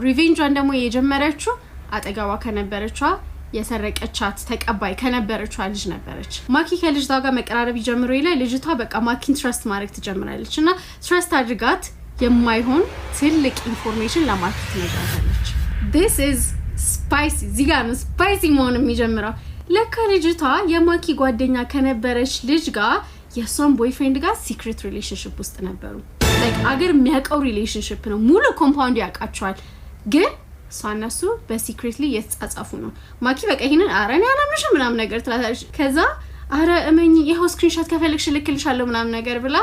ሪቬንጇን ደግሞ የጀመረችው አጠገቧ ከነበረችው የሰረቀቻት ተቀባይ ከነበረችው ልጅ ነበረች ማኪ ከልጅቷ ጋር መቀራረብ ይጀምሩ ይላል ልጅቷ በቃ ማኪን ትረስት ማድረግ ትጀምራለችና ትረስት አድርጋት የማይሆን ትልቅ ኢንፎርሜሽን ለማኪ ትነግራታለች this is spicy ዚጋኑ spicy መሆን የሚጀምረው ለካ ልጅቷ የማኪ ጓደኛ ከነበረች ልጅ ጋር የሷን ቦይፍሬንድ ጋር ሲክሬት ሪሌሽንሺፕ ውስጥ ነበሩ like አገር የሚያቀው ሪሌሽንሺፕ ነው ሙሉ ኮምፓውንድ ያቃቸዋል ግን ሳናሱ በሲክሬትሊ የተጻጻፉ ነው ማኪ በቃ ይሄንን አረን ያላምንሽ ምናምን ነገር ትላታለች ከዛ አረ እመኝ ይሄው ስክሪንሾት ከፈልክሽ ልክልሻለሁ ምናምን ነገር ብላ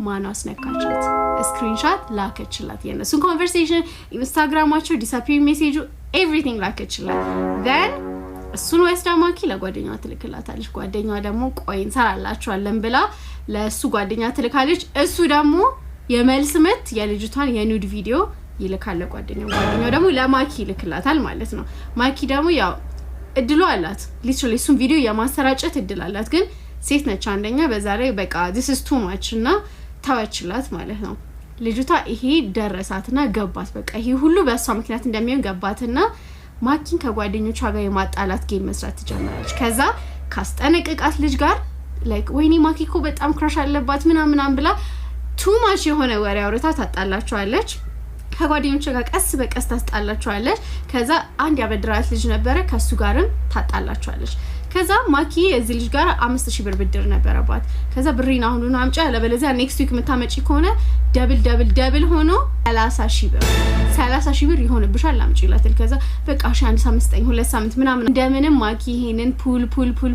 ማናስ ነካቻት ስክሪንሾት ላከችላት የነሱን ኮንቨርሴሽን ኢንስታግራማቸው ዲስአፒር ሜሴጁ ኤቭሪቲንግ ላከችላት then እሱን ወስዳ ማኪ ለጓደኛዋ ትልክላታለች ጓደኛዋ ደግሞ ቆይ እንሰራላችኋለን ብላ ለሱ ጓደኛ ትልካለች እሱ ደግሞ የመልስ ምት የልጅቷን የኑድ ቪዲዮ ይልካል ለጓደኛው ደግሞ ለማኪ ይልክላታል ማለት ነው ማኪ ደግሞ ያው እድሉ አላት ሊትራሊ እሱን ቪዲዮ የማሰራጨት እድል አላት ግን ሴት ነች አንደኛ በዛ ላይ በቃ this is too much እና ታወችላት ማለት ነው ልጅቷ ይሄ ደረሳትና ገባት በቃ ይሄ ሁሉ በሷ ምክንያት እንደሚሆን ገባትና ማኪን ከጓደኞቿ ጋር የማጣላት ጌም መስራት ትጀምራለች ከዛ ካስጠነቀቃት ልጅ ጋር like ወይኔ ማኪኮ በጣም ክራሽ አለባት ምናምን ብላ too much የሆነ ወሬ አውርታ ታጣላቸዋለች ከጓደኞቿ ጋር ቀስ በቀስ ታጣላቸዋለች ከዛ አንድ ያበድራት ልጅ ነበረ ከሱ ጋርም ታጣላቸዋለች ከዛ ማኪ እዚህ ልጅ ጋር 5000 ብር ብድር ነበረባት ከዛ ብሪና አሁን አምጫ ለበለዚያ ኔክስት ዊክ መታመጪ ከሆነ ደብል ሆኖ 30000 ብር ይሆንብሻል አምጪላትል ከዛ በቃ እሺ አንድ ሳምንት 2 ሳምንት ምናምን እንደምንም ማኪ ይሄንን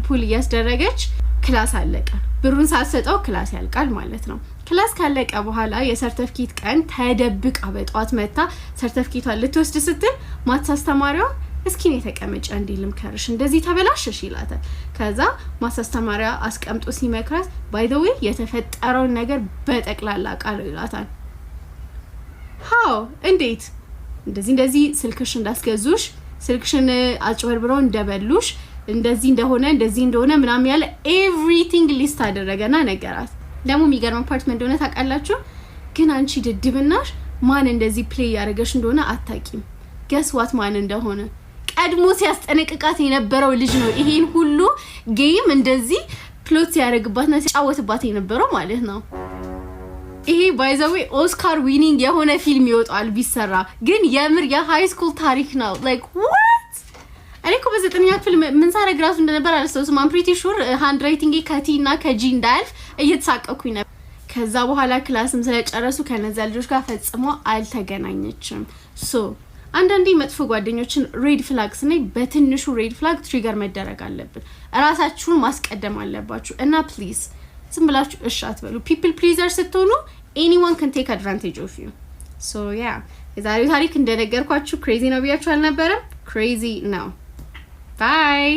ፑል ያስደረገች ክላስ አለቀ ብሩን ሳትሰጠው ክላስ ያልቃል ማለት ነው ክላስ ካለቀ በኋላ የሰርቲፊኬት ቀን ተደብቃ በጧት መታ ሰርቲፊኬቷን ልትወስድ ስትል ማትስ አስተማሪዋ እስኪ ነው ተቀመጫ እንዲልም ከርሽ እንደዚህ ተበላሽሽ ይላታል ከዛ ማትስ አስተማሪዋ አስቀምጦ ሲመክራት by the way የተፈጠረው ነገር በጠቅላላ ቃል ይላታል how እንዴት እንደዚህ ስልክሽ እንዳስገዙሽ ስልክሽን አጭበርብረው እንደበሉሽ እንደዚህ እንደሆነ ምናምን ያለ ኤቭሪቲንግ ሊስት አደረገና ነገራት ደግሞ የሚገርም ፓርትመንት እንደሆነ ታውቃላችሁ ግን አንቺ ድድብናሽ ማን እንደዚህ ፕሌይ ያደርገሽ እንደሆነ አታቂም guess what ማን እንደሆነ ቀድሞ ሲያስጠነቅቃት የነበረው ልጅ ነው ይሄን ሁሉ ጌም እንደዚህ ፕሎት ያደርግባትና ሲጫወትባት የነበረው ማለት ነው ይሄ by the way ኦስካር ዊኒንግ የሆነ ፊልም ይወጣል ቢሰራ ግን የምር የሃይ ስኩል ታሪክ ነው like what እኔ እኮ በዘጠነኛ ክፍል ምን ሳረግ ራሱ እንደነበር አልስተውም I'm pretty sure ሃንድ ራይቲንግ ከቲ እና ከጂ እንዳልፍ እየተሳቀኩኝ ነበር ከዛ በኋላ ክላስም ስለጨረሱ ከነዛ ልጆች ጋር ፈጽሞ አልተገናኘችም ሶ አንዳንዴ መጥፎ ጓደኞችን ሬድ ፍላግስ ነይ በትንሹ ሬድ ፍላግ ትሪገር መደረግ አለበት ራሳችሁን ማስቀደም አለባችሁ እና ፕሊዝ ዝም ብላችሁ እሺ አትበሉ people pleaser ስትሆኑ anyone can take advantage of you so yeah የዛሬው ታሪክ እንደነገርኳችሁ crazy ነው ብያችሁ አልነበረም crazy ነው bye